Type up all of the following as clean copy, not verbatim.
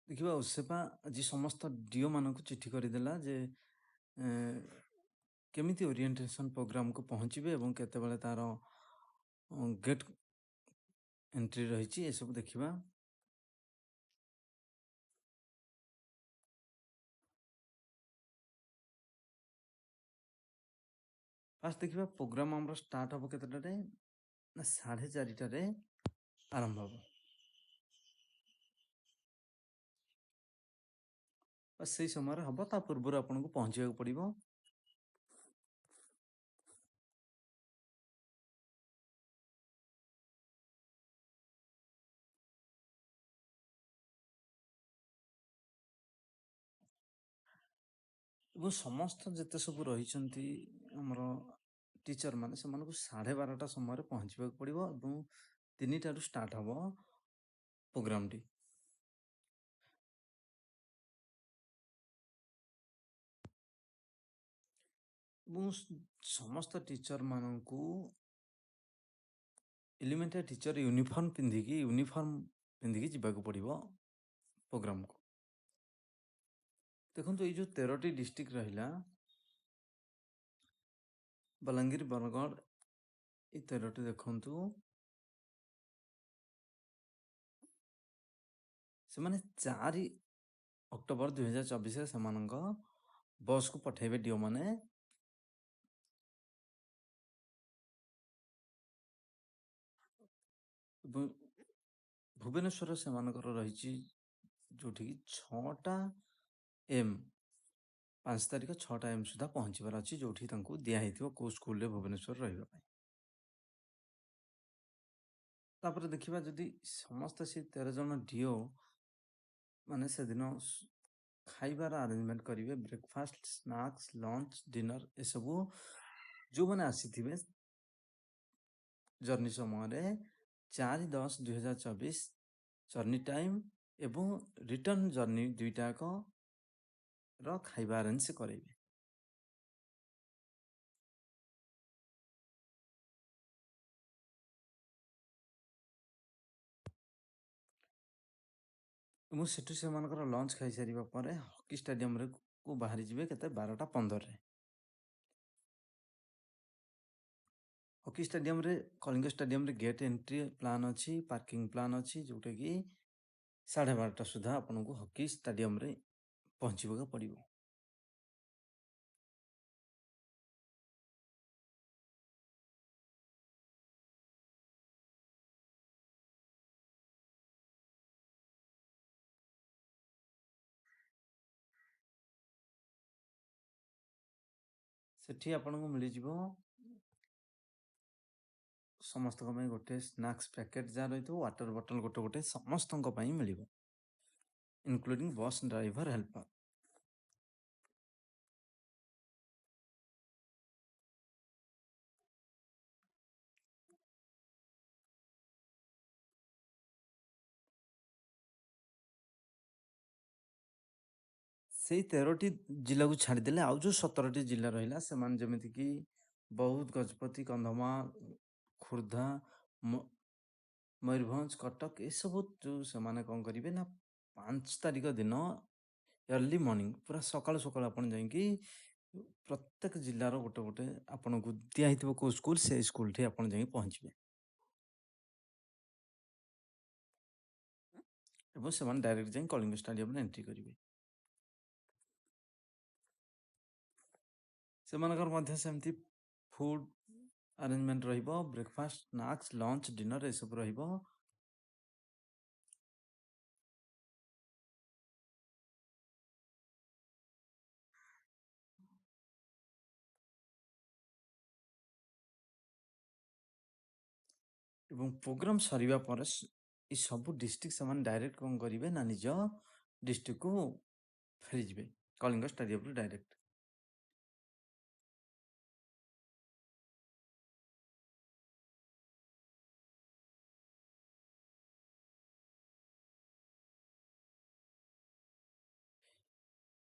ଦେଖିବା ଓସେପା ଆଜି ସମସ୍ତ ଡିଓ ମାନଙ୍କୁ ଚିଠି କରିଦେଲା ଯେ କେମିତି ଓରିଏଣ୍ଟେସନ୍ ପ୍ରୋଗ୍ରାମକୁ ପହଞ୍ଚିବେ ଏବଂ କେତେବେଳେ ତାର ଗେଟ୍ ଏଣ୍ଟ୍ରି ରହିଛି ଏସବୁ ଦେଖିବା। ଫାଷ୍ଟ ଦେଖିବା ପ୍ରୋଗ୍ରାମ ଆମର ଷ୍ଟାର୍ଟ ହେବ କେତେଟାରେ ନା 4:30ଟାରେ ଆରମ୍ଭ ହେବ। ସେଇ ସମୟରେ ହେବ, ତା ପୂର୍ବରୁ ଆପଣଙ୍କୁ ପହଞ୍ଚିବାକୁ ପଡ଼ିବ। ଏବଂ ସମସ୍ତ ଯେତେ ସବୁ ରହିଛନ୍ତି ଆମର ଟିଚର ମାନେ ସେମାନଙ୍କୁ 12:30 ସମୟରେ ପହଞ୍ଚିବାକୁ ପଡ଼ିବ ଏବଂ 3ଟାରୁ ଷ୍ଟାର୍ଟ ହେବ ପ୍ରୋଗ୍ରାମଟି। ଏବଂ ସମସ୍ତ ଟିଚର ମାନଙ୍କୁ ଏଲିମେଣ୍ଟାରୀ ଟିଚର ୟୁନିଫର୍ମ ପିନ୍ଧିକି ଯିବାକୁ ପଡ଼ିବ ପ୍ରୋଗ୍ରାମକୁ। ଦେଖନ୍ତୁ ଏଇ ଯେଉଁ 13ଟି ଡିଷ୍ଟ୍ରିକ୍ଟ ରହିଲା ବଲାଙ୍ଗୀର, ବରଗଡ଼, ଏଇ 13ଟି ଦେଖନ୍ତୁ ସେମାନେ 4 ଅକ୍ଟୋବର 2024ରେ ସେମାନଙ୍କ ବସ୍କୁ ପଠାଇବେ ଡିଓ ମାନେ। ଏବଂ ଭୁବନେଶ୍ୱର ସେମାନଙ୍କର ରହିଛି ଯେଉଁଠିକି 6ଟା M 5 ତାରିଖ 6ଟା M ସୁଦ୍ଧା ପହଞ୍ଚିବାର ଅଛି, ଯେଉଁଠି ତାଙ୍କୁ ଦିଆହେଇଥିବ କେଉଁ ସ୍କୁଲରେ ଭୁବନେଶ୍ୱର ରହିବା ପାଇଁ। ତାପରେ ଦେଖିବା ଯଦି ସମସ୍ତେ ସେ 13 ଜଣ ଡିଓ ମାନେ ସେଦିନ ଖାଇବାର ଆରେଞ୍ଜମେଣ୍ଟ କରିବେ, ବ୍ରେକଫାଷ୍ଟ, ସ୍ନାକ୍ସ, ଲଞ୍ଚ, ଡିନର ଏସବୁ ଯେଉଁମାନେ ଆସିଥିବେ ଜର୍ଣ୍ଣି ସମୟରେ 4/10/2024 ଜର୍ଣ୍ଣି ଟାଇମ୍ ଏବଂ ରିଟର୍ନ ଜର୍ଣ୍ଣି ଦୁଇଟାକର ଖାଇବା ଆରେଞ୍ଜ କରାଇବେ। ଏବଂ ସେଠୁ ସେମାନଙ୍କର ଲଞ୍ଚ ଖାଇସାରିବା ପରେ ହକି ଷ୍ଟାଡିୟମରେ ବାହାରି ଯିବେ କେତେ 12:15ରେ। ହକି ଷ୍ଟାଡିୟମରେ କଳିଙ୍ଗ ଷ୍ଟାଡିୟମରେ ଗେଟ୍ ଏଣ୍ଟ୍ରି ପ୍ଲାନ୍ ଅଛି, ପାର୍କିଂ ପ୍ଲାନ୍ ଅଛି, ଯେଉଁଟାକି 12:30 ସୁଦ୍ଧା ଆପଣଙ୍କୁ ହକି ଷ୍ଟାଡିୟମରେ ପହଞ୍ଚିବାକୁ ପଡ଼ିବ। ସେଠି ଆପଣଙ୍କୁ ମିଳିଯିବ ସମସ୍ତଙ୍କ ପାଇଁ ଗୋଟେ ସ୍ନାକ୍ସ ପ୍ୟାକେଟ୍ ଯାହା ରହିଥିବ, ୱାଟର ବଟଲ ଗୋଟେ ସମସ୍ତଙ୍କ ପାଇଁ ମିଳିବ, ଇନକ୍ଲୁଡ଼ିଂ ବସ୍ ଡ୍ରାଇଭର ହେଲ୍ପର। ସେଇ 13ଟି ଜିଲ୍ଲାକୁ ଛାଡ଼ିଦେଲେ ଆଉ ଯେଉଁ 17ଟି ଜିଲ୍ଲା ରହିଲା ସେମାନେ ଯେମିତିକି ବୌଦ୍ଧ, ଗଜପତି, କନ୍ଧମାଳ, ଖୋର୍ଦ୍ଧା, ମୟୂରଭଞ୍ଜ, କଟକ ଏସବୁ ଯେଉଁ ସେମାନେ କ'ଣ କରିବେ ନା 5 ତାରିଖ ଦିନ ଅର୍ଲି ମର୍ଣ୍ଣିଂ ପୁରା ସକାଳୁ ସକାଳୁ ଆପଣ ଯାଇକି ପ୍ରତ୍ୟେକ ଜିଲ୍ଲାର ଗୋଟେ ଆପଣଙ୍କୁ ଦିଆହେଇଥିବ କେଉଁ ସ୍କୁଲ, ସେଇ ସ୍କୁଲଠି ଆପଣ ଯାଇକି ପହଞ୍ଚିବେ ଏବଂ ସେମାନେ ଡାଇରେକ୍ଟ ଯାଇ କଳିଙ୍ଗ ଷ୍ଟାଡିୟମରେ ଏଣ୍ଟ୍ରି କରିବେ। ସେମାନଙ୍କର ମଧ୍ୟ ସେମିତି ଫୁଡ ଆରେଞ୍ଜମେଣ୍ଟ ରହିବ, ବ୍ରେକଫାଷ୍ଟ, ସ୍ନାକ୍ସ, ଲଞ୍ଚ, ଡିନର ଏସବୁ ରହିବ। ଏବଂ ପ୍ରୋଗ୍ରାମ ସରିବା ପରେ ଏ ସବୁ ଡିଷ୍ଟ୍ରିକ୍ଟ ସେମାନେ ଡାଇରେକ୍ଟ କ'ଣ କରିବେ ନା ନିଜ ଡିଷ୍ଟ୍ରିକ୍ଟକୁ ଫେରିଯିବେ କଳିଙ୍ଗ ଷ୍ଟାଡିୟମରୁ ଡାଇରେକ୍ଟ।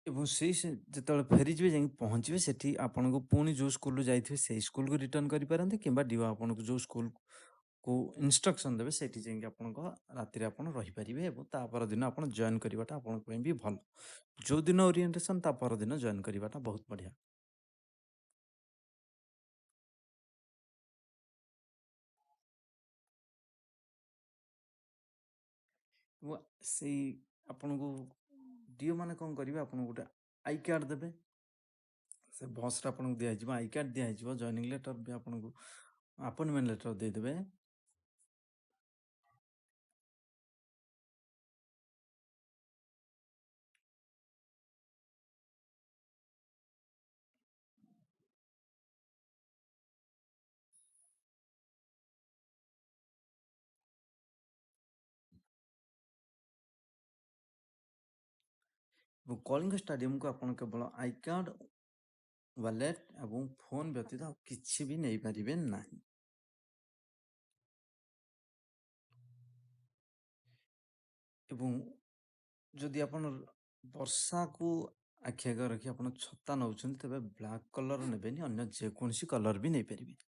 ଏବଂ ଯେତେବେଳେ ଫେରିଯିବେ ଯାଇକି ପହଞ୍ଚିବେ ସେଠି ଆପଣଙ୍କୁ ପୁଣି ଯେଉଁ ସ୍କୁଲରୁ ଯାଇଥିବେ ସେଇ ସ୍କୁଲକୁ ରିଟର୍ନ କରିପାରନ୍ତି, କିମ୍ବା ଡିଓ ଆପଣଙ୍କୁ ଯେଉଁ ସ୍କୁଲ କେଉଁ ଇନଷ୍ଟ୍ରକ୍ସନ୍ ଦେବେ ସେଇଠି ଯାଇକି ଆପଣଙ୍କ ରାତିରେ ଆପଣ ରହିପାରିବେ ଏବଂ ତା ପରଦିନ ଆପଣ ଜଏନ୍ କରିବାଟା ଆପଣଙ୍କ ପାଇଁ ବି ଭଲ। ଯେଉଁ ଦିନ ଓରିଏଣ୍ଟେସନ୍ ତା ପରଦିନ ଜଏନ୍ କରିବାଟା ବହୁତ ବଢ଼ିଆ। ଏବଂ ସେଇ ଆପଣଙ୍କୁ ଡିଓ ମାନେ କ'ଣ କରିବେ, ଆପଣଙ୍କୁ ଗୋଟେ ଆଇ କାର୍ଡ଼ ଦେବେ। ସେ ବସ୍ରେ ଆପଣଙ୍କୁ ଦିଆଯିବ ଆଇ କାର୍ଡ଼ ଦିଆଯିବ, ଜଏନିଂ ଲେଟର୍ ବି ଆପଣଙ୍କୁ ଆପଏଣ୍ଟମେଣ୍ଟ ଲେଟର୍ ଦେଇଦେବେ। ଏବଂ କଳିଙ୍ଗ ଷ୍ଟାଡିୟମକୁ ଆପଣ କେବଳ ଆଇ କାର୍ଡ଼, ୱାଲେଟ୍ ଏବଂ ଫୋନ୍ ବ୍ୟତୀତ ଆଉ କିଛି ବି ନେଇପାରିବେ ନାହିଁ। ଏବଂ ଯଦି ଆପଣ ବର୍ଷାକୁ ଆଖି ଆଗରେ ରଖି ଆପଣ ଛତା ନେଉଛନ୍ତି, ତେବେ ବ୍ଲାକ୍ କଲର୍ ନେବେନି, ଅନ୍ୟ ଯେକୌଣସି କଲର୍ ବି ନେଇପାରିବେ।